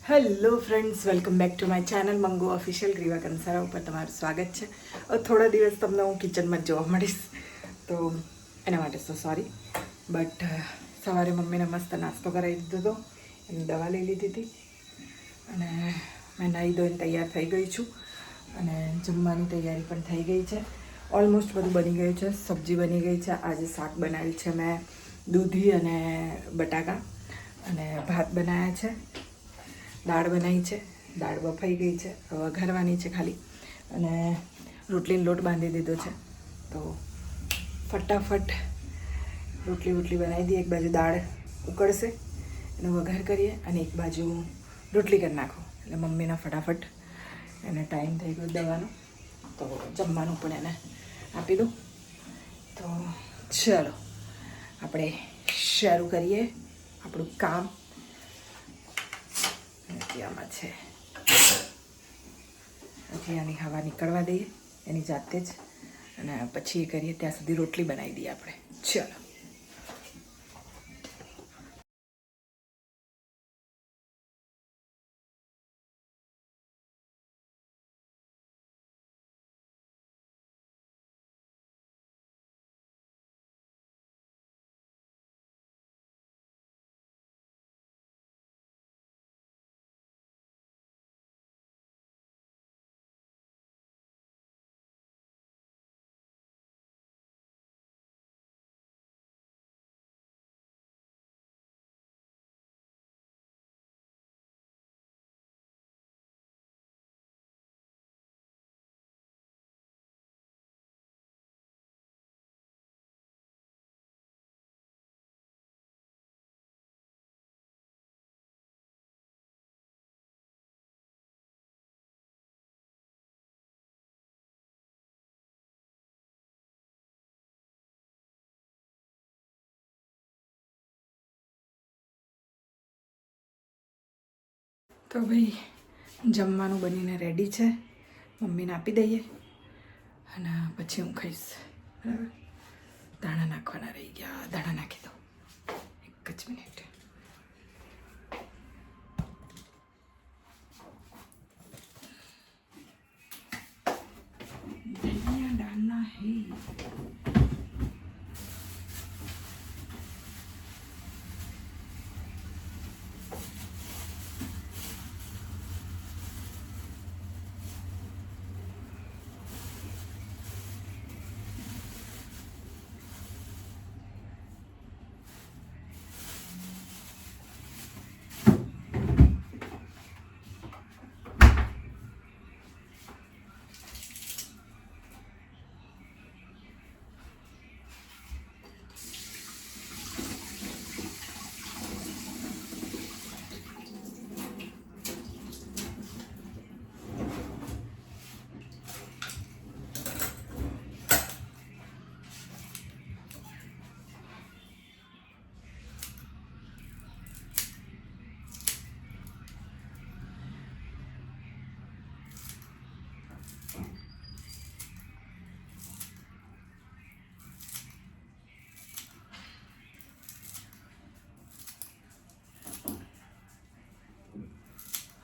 Hello friends, welcome back to my channel Mangu official. Greeva Kansara ઉપર તમારું સ્વાગત છે. થોડા દિવસ તમને હું કિચનમાં જોવા મળીશ, તો એના માટે તો સોરી. બટ સવારે મમ્મીને મસ્ત નાસ્તો કરાવી દીધો હતો, એની દવા લઈ લીધી હતી અને મેં નાહી ધોઈને તૈયાર થઈ ગઈ છું અને જમવાની તૈયારી પણ થઈ ગઈ છે. ઓલમોસ્ટ બધું બની ગયું છે. સબ્જી બની ગઈ છે. આજે શાક બનાવ્યું છે મેં, દૂધી અને બટાકા, અને ભાત બનાવ્યા છે, દાળ બનાવી છે, દાળ બફાઈ ગઈ છે, વઘારવાની છે ખાલી, અને રોટલીનો લોટ બાંધી દીધો છે. તો ફટાફટ રોટલી બનાવી દઈએ. એક બાજુ દાળ ઉકળશે એનો વઘાર કરીએ અને એક બાજુ રોટલી કરી નાખો એટલે મમ્મીને ફટાફટ એને ટાઈમ થઈ ગયો દવાનો, તો જમવાનું પણ એને આપી દો. તો ચલો આપણે શરૂ કરીએ આપણું કામ. આમાં છે હજી આની હવા નીકળવા દઈએ એની જાતે જ, અને પછી એ કરીએ ત્યાં સુધી રોટલી બનાવી દઈએ આપણે. ચલો. તો ભાઈ જમવાનું બનીને રેડી છે, મમ્મીને આપી દઈએ અને પછી હું ખાઈશ. બરાબર. દાણા નાખવાના રહી ગયા, દાણા નાખી દો. એક જ મિનિટ. ધનિયા ડાલના હે.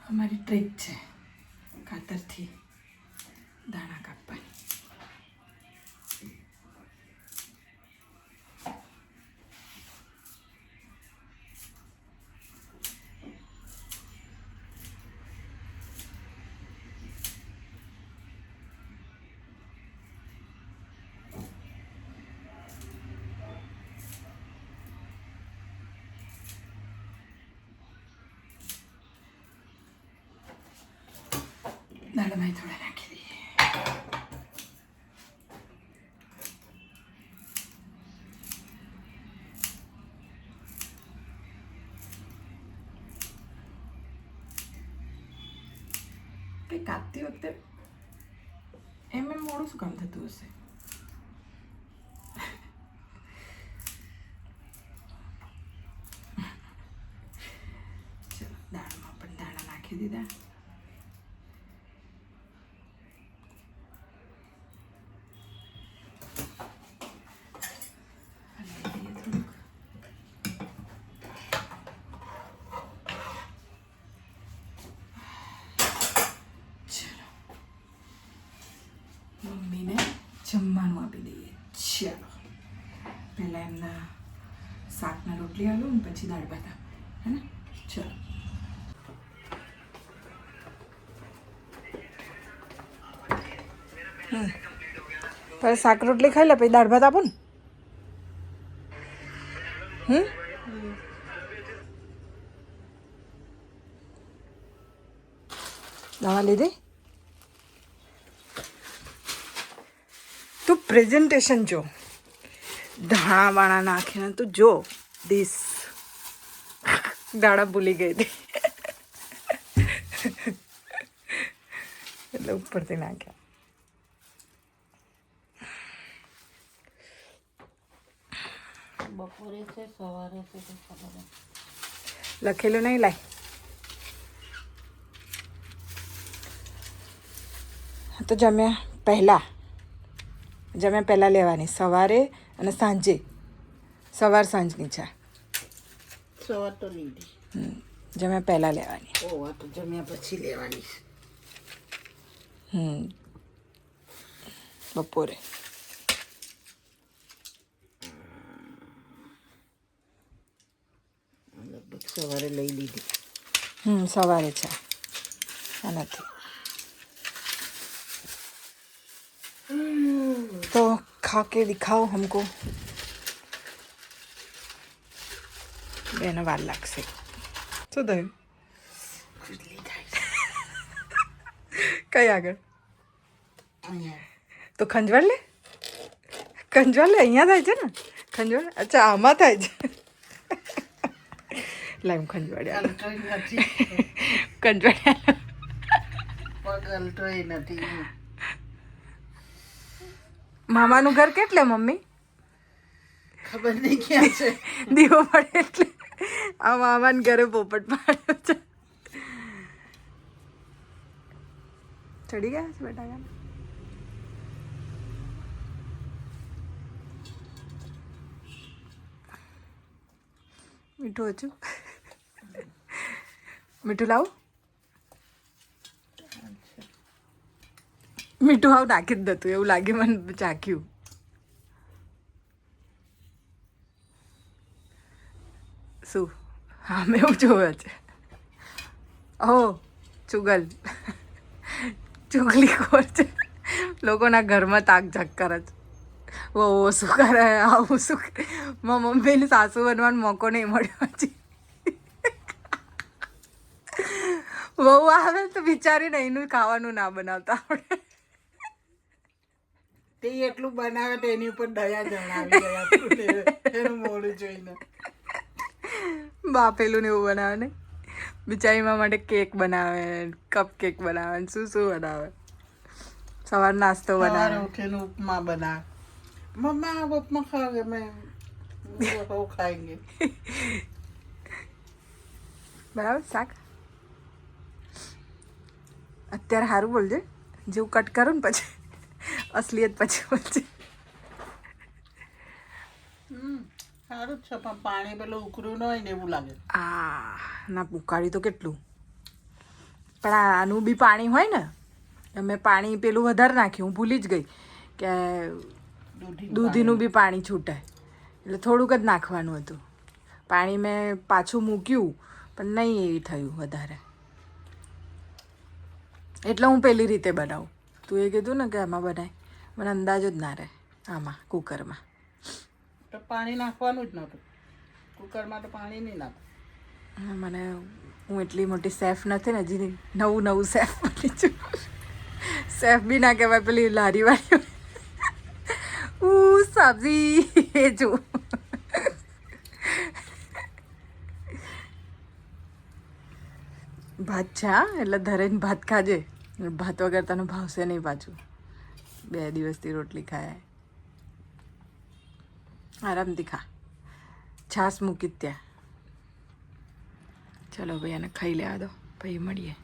અમારી ટ્રીક છે કાતરથી દાણા કાપવાની. દાળમાં થોડા નાખી દઈએ. કંઈ કાપતી વખતે એમ મોડું શું કામ થતું હશે? ચલો, દાળમાં પણ દાણા નાખી દીધા. જમવાનું આપી દઈએ. ચાલો પહેલાં એમના શાકના રોટલી આલું ને પછી દાળ ભાત હે ને. ચાલો પહેલાં શાક રોટલી ખાઈ લે પછી દાળ ભાત આપો ને. દવા લીધી? તું પ્રેઝન્ટેશન જો, ધાણા વાણા નાખીને તું જો. ડીશ દાણા ભૂલી ગઈ હતી એટલે ઉપરથી નાખ્યા. બપોરે છે સવારે છે લખેલું નહીં. લાય તો જમ્યા પહેલાં લેવાની સવારે અને સાંજે. સવાર સાંજની ચા સવાર તો લીધી. જમ્યા પહેલાં લેવાની. ઓ આ તો જમ્યા પછી લેવાની. બપોરે લગભગ સવારે લઈ લીધી. સવારે ચા નથી तो खा के दिखाओ हमको. બેને વાર લાગશે. શું થયું? ખુજલી થાય. કઈ આગળ? અહીંયા તો ખંજવાળ લે. અહીંયા થાય છે ને ખંજવાળ. અચ્છા આમાં થાય છે. લાઈમ ખંજવાળ્યા ખંજવાળ્યા પગ હલતોય નથી. મામાનું ઘર કેટલે મમ્મી? ખબર નહીં ક્યાં છે. દીવો પડે એટલે આ મામાને ઘરે પોપટ પાડ્યો છે. ચડી ગયા છે બેટા. મીઠું ઓછું. મીઠું લાવું? મીઠું હાવ નાખી જ દતું એવું લાગે મને ચાખ્યું. શું? હા મેં એવું જોયું છે. ઓહ ચુગલ ચુગલી ખોર છે. લોકોના ઘરમાં તાક ઝાક કરે છે. ઓ શું કરે આવું શું? મારા મમ્મીને સાસુ બનવાનો મોકો નહીં મળ્યો હજી. બહુ આવે તો બિચારીને એનું ખાવાનું ના બનાવતા આવડે. તે એટલું બનાવે તો એની ઉપર દયા જણાવી ગયા એનું મોડું જોઈને. બાપેલું ને એવું બનાવે ને બિચારી મારા માટે કેક બનાવે, કપ કેક બનાવે, શું બનાવે. સવાર નાસ્તો બનાવે. ઉઠીને ઉપમા બનાવે. મમ્મા ઉપમા ખાઓગે? મેં वो खाएंगे. બરાબર. શાક અત્યારે સારું બોલજે. જેવું કટ કરું ને પછી અસલિયત પછી બોલજે. સારું જ છે પણ પાણી પેલું ઉકળ્યું ન હોય ને એવું લાગે. ના ઉકાળી તો કેટલું. પણ આનું બી પાણી હોય ને. મેં પાણી પેલું વધારે નાખ્યું. હું ભૂલી જ ગઈ કે દૂધીનું બી પાણી છૂટાય એટલે થોડુંક જ નાખવાનું હતું. પાણી મેં પાછું મૂક્યું પણ નહીં એવી થયું વધારે. એટલે હું પેલી રીતે બનાવું. તું એ કીધું ને કે આમાં બનાય, મને અંદાજ જ ના રહે આમાં કુકરમાં. તો પાણી નાખવાનું જ નહોતું કુકરમાં. તો પાણી નહીં નાખું. મને હું એટલી મોટી સેફ નથી ને હજી. નવું સેફ બની છું. સેફ બી ના કહેવાય, પેલી લારીવાળી સબ્જી એ જો. ભાત છે હા, એટલે ધરેને ભાત ખાજે. ભાત વગર તને ભાવશે નહીં પાછું. 2 દિવસથી રોટલી ખાય. આરામથી ખા. છાશ મૂકી ત્યાં. ચલો ભાઈ આને ખાઈ લેવા દો પછી મળીએ.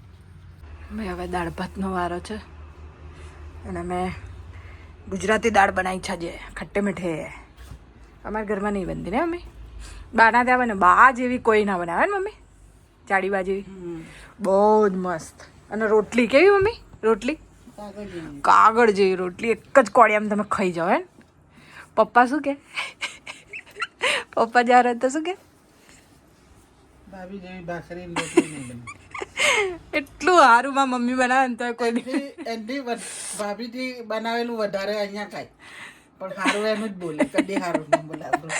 ભાઈ હવે દાળ ભાતનો વારો છે અને મેં ગુજરાતી દાળ બનાવી છે આજે. ખટ્ટે મીઠે. અમારા ઘરમાં નહીં બનતી ને મમ્મી. બાના ત્યાં બને. બા જેવી કોઈ ના બનાવે ને મમ્મી. જાડી બા જેવી બહુ જ મસ્ત. અને રોટલી કેવી મમ્મી? રોટલી કાગળ જેવી. કાગળ જેવી રોટલી એક જ કોળિયામાં તમે ખાઈ જાઓ હે. પપ્પા શું કે? પપ્પા જ્યારે તો શું કે? ભાભી જેવી ભાખરીની રોટલી નહીં બની. એટલું સારું માં મમ્મી બનાવે ને તો કોઈ એની ભાભીથી બનાવેલું વધારે અહીંયા ખાય, પણ સારું એનું જ બોલે, કદી સારું નહીં બોલાવતું.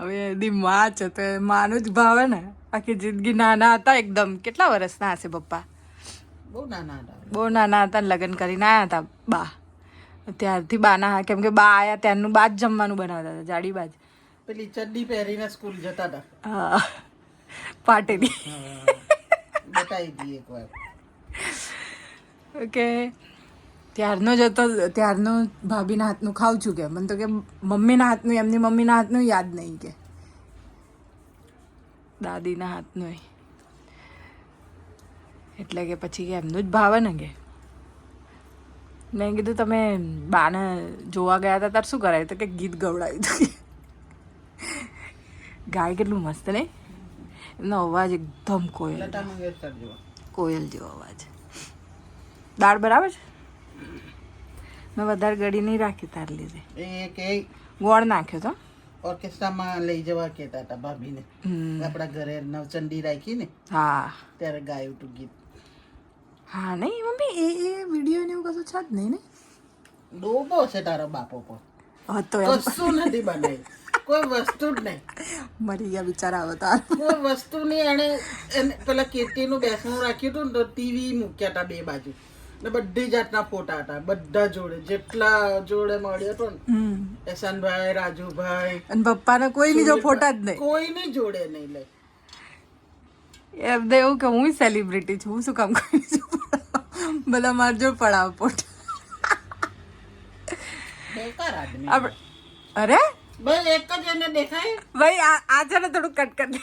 હવે એની માં છે તો માનું જ ભાવે ને. આખી જિંદગી નાના હતા એકદમ. કેટલા વર્ષના હશે પપ્પા? બહુ નાના હતા. બહુ નાના હતા ને લગ્ન કરીને આવ્યા હતા બા. ત્યારથી બાના કેમ કે બા આવ્યા ત્યારનું બા જ જમવાનું બનાવતા હતા, જાડી બા જ. પેલી ચડ્ડી પહેરીને સ્કૂલ જતા હતા. હા, પાટેલી. બતાવી હતી એકવાર. ઓકે, ત્યારનો જ હતો. ત્યારનો ભાભીના હાથનું ખાઉં છું કે મને તો કે મમ્મીના હાથનું, એમની મમ્મીના હાથનું યાદ નહીં કે દાદીના હાથનું. એટલે કે પછી કે એમનું જ ભાવે ને કે. મેં કીધું તમે બાને જોવા ગયા હતા ત્યારે શું કરાયું? તો કે ગીત ગવડાવ્યું હતું. ગાય કેટલું મસ્ત નહીં? એમનો અવાજ એકદમ કોયલ, લતા મંગેશકર જેવો. કોયલ જેવો અવાજ. દાળ બરાબર છે? મેં વધારે ગળી નહીં રાખી તાર લીધે. એક ગોળ નાખ્યો તો ઓર્કેસ્ટ્રામાં લઈ જવા કહેતા હતા ભાભીને. આપણા ઘરે નવચંડી રાખી ને હા ત્યારે ગાયું હતું ગીત. હા નહીં મમ્મી, એ વિડીયો ને એવું કશું છે જ નહીં ને? ડોબો છે તારો બાપો પર. હતો એમ. કશું નથી બનાવ્યું, કોઈ વસ્તુ જ નહીં. મરી ગયા બિચારા હવે તાર. કોઈ વસ્તુ નહીં. એને પેલા કેટીનું બેસણું રાખ્યું હતું ને તો ટીવી મૂક્યા હતા બે બાજુ ને બધી જાતના ફોટા હતા બધા જોડે, જેટલા જોડે મળ્યો હતો ને. એહસાનભાઈ, રાજુભાઈ અને પપ્પાને કોઈની જો ફોટા જ નહીં, કોઈની જોડે નહીં લે. એમને એવું કે હું સેલિબ્રિટી છું, હું શું કામ કરું છું? બધા માર જો પડાવ પોટ. બેકાર આદમી. અરે બસ એક જ એને દેખાય, ભાઈ આ છે ને થોડું કટ કરી દે.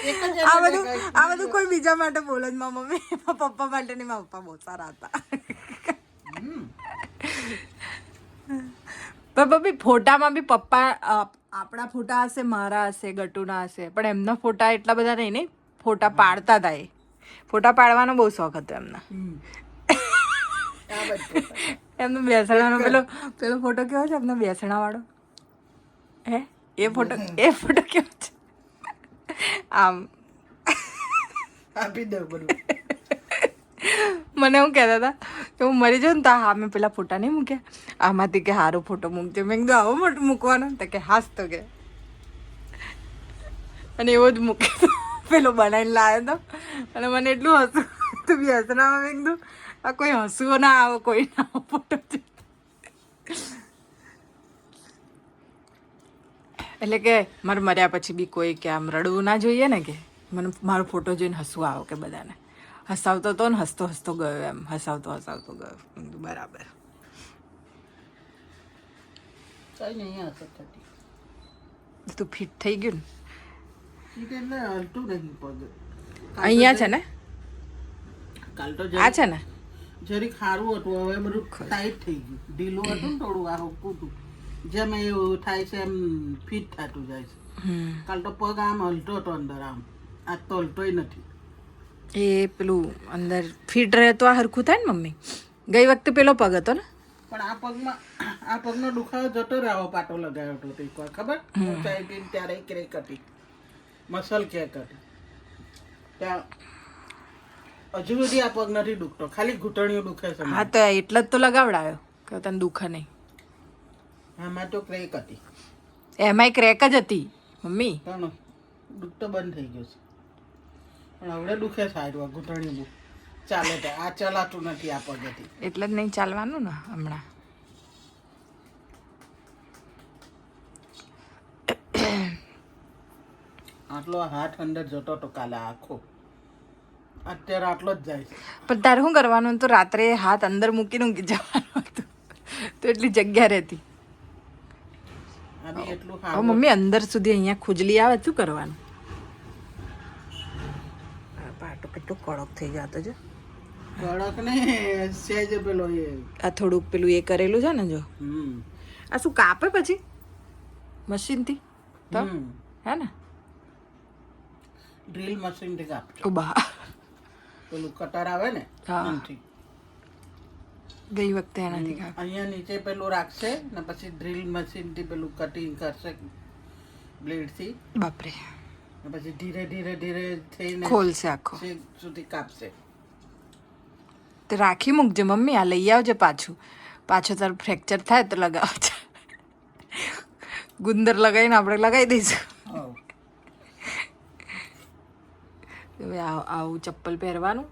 એક જ આ એને બધું કોઈ બીજા માટે બોલે જ. મારા મમ્મી પપ્પા માટે નહીં, મારા પપ્પા બહુ સારા હતા. પણ મમ્મી ફોટામાં બી પપ્પા આપણા ફોટા હશે, મારા હશે, ગટુના હશે, પણ એમના ફોટા એટલા બધા નહીં ને. ફોટા પાડતા હતા એ. ફોટા પાડવાનો બહુ શોખ હતો એમના. એમનો બેસણાનો પેલો ફોટો કેવો છે એમનો બેસણા વાળો? હે એ ફોટો કેવો છે? આમ આપી દઉં બધું. મને એવું કહેતા હતા કે હું મરી જાઉં ને તો હા મેં પેલા ફોટા નહીં મૂક્યા, આમાંથી કે સારો ફોટો મૂકજો. મેં કીધું આવો મોટો મૂકવાનો? તો કે હાસ તો કે. અને એવો જ મૂક્યો પેલો બનાવીને લાવ્યો હતો. અને મને એટલું હસવું તો બી હસનામાં મેં કીધું આ કોઈ હસવો ના આવો, કોઈ ના આવો ફોટો છે. એટલે કે મારે મર્યા પછી બી કોઈ કે આમ રડવું ના જોઈએ ને, કે મને મારો ફોટો જોઈને હસવું આવો કે બધાને. હસાવતો હતો ને હસતો હસતો ગયો એમ, હસાવતો ગયો. બરાબર. કઈ નહીં હશે થતી. તું ફિટ થઈ ગયું ને? ઠીક એટલે હલતું નહીં પગ. અહીંયા છે ને? કાલ તો આ છે ને? જરીક સારું હતું, હવે બધું ટાઈટ થઈ ગયું. ઢીલું હતું ને થોડું, આ હોકું હતું. જેમ એવું થાય છે એમ ફિટ થતું જાય છે. કાલ તો પગ આમ હલતો હતો અંદર, આમ આજ તો હલતોય નથી. એ પેલું અંદર ફિટ રહે તો આ હરખું થાય ને મમ્મી. ગઈ વખતે પેલો પગ હતો ને? પણ આ પગનો દુખાવો જતો રહ્યો. પાટો લગાવ્યો હતો એકવાર, ખબર? ઊંચાઈ હતી ત્યારે ક્રેક હતી, મસલ ક્રેક હતી. ત્યાં હજુ સુધી આ પગ નથી દુખતો, ખાલી ઘૂંટણીઓ દુખે છે. હા તો એટલે જ તો લગાવડાયો કે તને દુખે નહીં. આમાં તો ક્રેક હતી. એમાંય ક્રેક જ હતી મમ્મી. પણ દુખતો બંધ થઈ ગયો છે. પણ હવે દુખે સારું આ ઘૂંટણી બહુ ચાલે તો. આ ચલાતું નથી આ પગેથી. એટલે જ નહીં ચાલવાનું ને હમણાં. આટલો હાથ અંદર જતો તો કાલે આખો, અત્યારે આટલો જ જાય છે. પણ તારે શું કરવાનું? તો રાત્રે હાથ અંદર મૂકીને ઊંઘી જવાનું હતું તો એટલી જગ્યા રહેતી. આ બી એટલું હવે સારું. મમ્મી અંદર સુધી અહીંયા ખુજલી આવે શું કરવાનું? પાટો કેટલો કડક થઈ જતો છે. કડક ને સહેજ પેલો એ આ થોડુંક પેલું એ કરેલું છે ને જો. આ શું કાપે પછી મશીનથી તો? હે ને? ડ્રીલ મશીન થી કાપ. ઓ બા. પેલું કટર આવે ને હા. એનથી. ગઈ વખતે એનાથી ખા અહીંયા નીચે પેલું રાખશે ને પછી ડ્રીલ મશીનથી પેલું કટિંગ કરશે બ્લેડથી, બાપરે ને પછી ધીરે ધીરે ધીરે થઈને ખોલશે આખો. છેક સુધી કાપશે. તો રાખી મૂકજે મમ્મી, આ લઈ આવજે પાછું. પાછો તારું ફ્રેક્ચર થાય તો લગાવજે. ગુંદર લગાવીને આપણે લગાવી દઈશું. હવ. હવે આવું ચપ્પલ પહેરવાનું.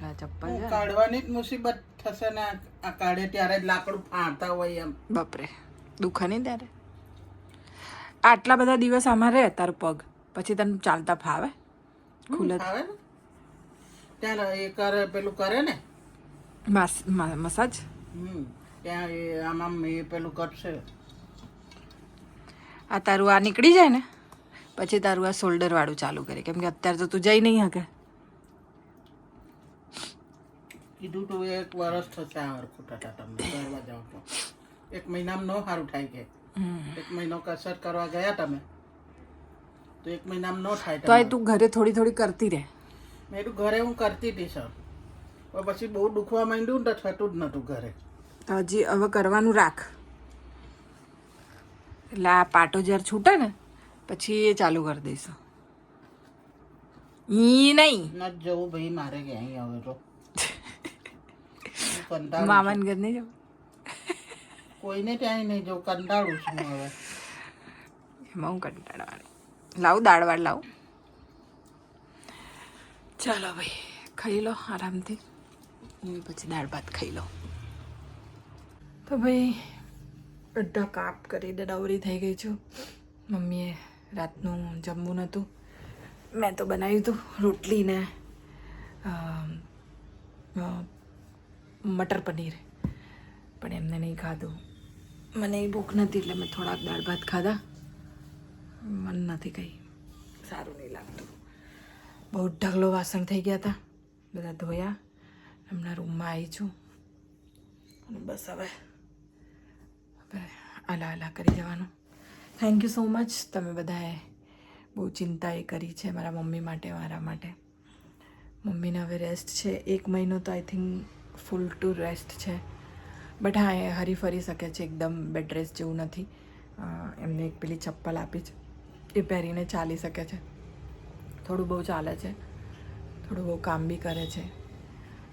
આ ચપ્પલ છે. કાઢવાની જ મુસીબત થશે ને આ કાઢે ત્યારે જ લાકડું ફાડતા હોય એમ. બાપરે દુખે નહીં ત્યારે. આટલા બધા દિવસ અમારે તારું પગ, પછી તને ચાલતા ફાવે? ખુલે આવે ને ત્યારે એ કરે પેલું કરે ને મસાજ. ત્યાં એ આમાં એ પેલું કરશે. આ તારું આ નીકળી જાય ને પછી તારું આ શોલ્ડર વાળું ચાલુ કરે, કેમ કે અત્યારે તો તું જઈ નહીં શકે. કીધું તું 1 વર્ષ થશે આ હરખું થતા તમને કરવા જાવ તો. 1 મહિનામાં ન સારું થાય કે 1 મહિનો કસરત કરવા ગયા તમે તો 1 મહિનામાં ન થાય. તો તું ઘરે થોડી થોડી કરતી રહે. મેં તો ઘરે હું કરતી હતી સર, પણ પછી બહુ દુખવા માંડ્યું ને તો થતું જ નહોતું ઘરે. તો હજી હવે કરવાનું રાખ. એટલે આ પાટો જ્યારે છૂટે ને પછી એ ચાલુ કરી દઈશું. ઈ નહીં ન જવું ભાઈ મારે ક્યાંય હવે તો હું કંટાળું છું. મામાને ઘર નહીં જવું. કોઈને ત્યાંય નહીં જવું, કંટાળું છું હવે. એમાં હું કંટાળવાની. લાવું દાળવાળ લાવું. ચાલો ભાઈ ખાઈ લો આરામથી, પછી દાળ ભાત ખાઈ લો. તો ભાઈ બધા કાપ કરીને નવરી થઈ ગઈ છું. મમ્મીએ રાતનું જમવું નહોતું, મેં તો બનાવ્યું હતું રોટલી ને મટર પનીર, પણ એમને નહીં ખાધું. મને એ ભૂખ નથી એટલે મેં થોડાક દાળ ભાત ખાધા. મન નથી કંઈ સારું નહીં લાગતું. બહુ ઢગલો વાસણ થઈ ગયા હતા, બધા ધોયા. એમના રૂમમાં આવી છું અને બસ હવે આલા આલા કરી જવાનું. Thank you so much. તમે બધાએ બહુ ચિંતા એ કરી છે મારા મમ્મી માટે, મારા માટે. મમ્મીને હવે રેસ્ટ છે 1 મહિનો, તો I think full two rest છે. બટ હા, એ હરી ફરી શકે છે, એકદમ બેડ રેસ્ટ જેવું નથી. એમને એક પેલી ચપ્પલ આપી છે, એ પહેરીને ચાલી શકે છે. થોડું બહુ ચાલે છે, થોડું બહુ કામ બી કરે છે.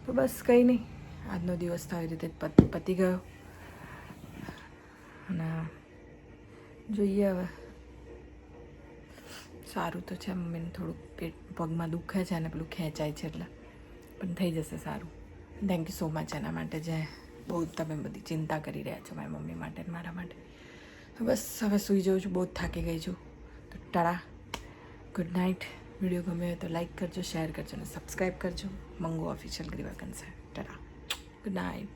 તો બસ કંઈ નહીં, આજનો દિવસ તો આવી રીતે પતી ગયો. અને જોઈએ હવે. સારું તો છે, મમ્મીને થોડુંક પેટ પગમાં દુખે છે અને પેલું ખેંચાય છે એટલે, પણ થઈ જશે સારું. થેન્ક યુ સો મચ એના માટે, જે બહુ તમે બધી ચિંતા કરી રહ્યા છો મારી મમ્મી માટે ને મારા માટે. બસ હવે સૂઈ જાઉં છું, બહુ જ થાકી ગઈ છું. તો ટાટા, ગુડ નાઇટ. વિડીયો ગમે હોય તો લાઈક કરજો, શેર કરજો અને સબસ્ક્રાઈબ કરજો. મંગુ ઓફિશિયલ ગ્રીવા કંસાર. Tata, good night.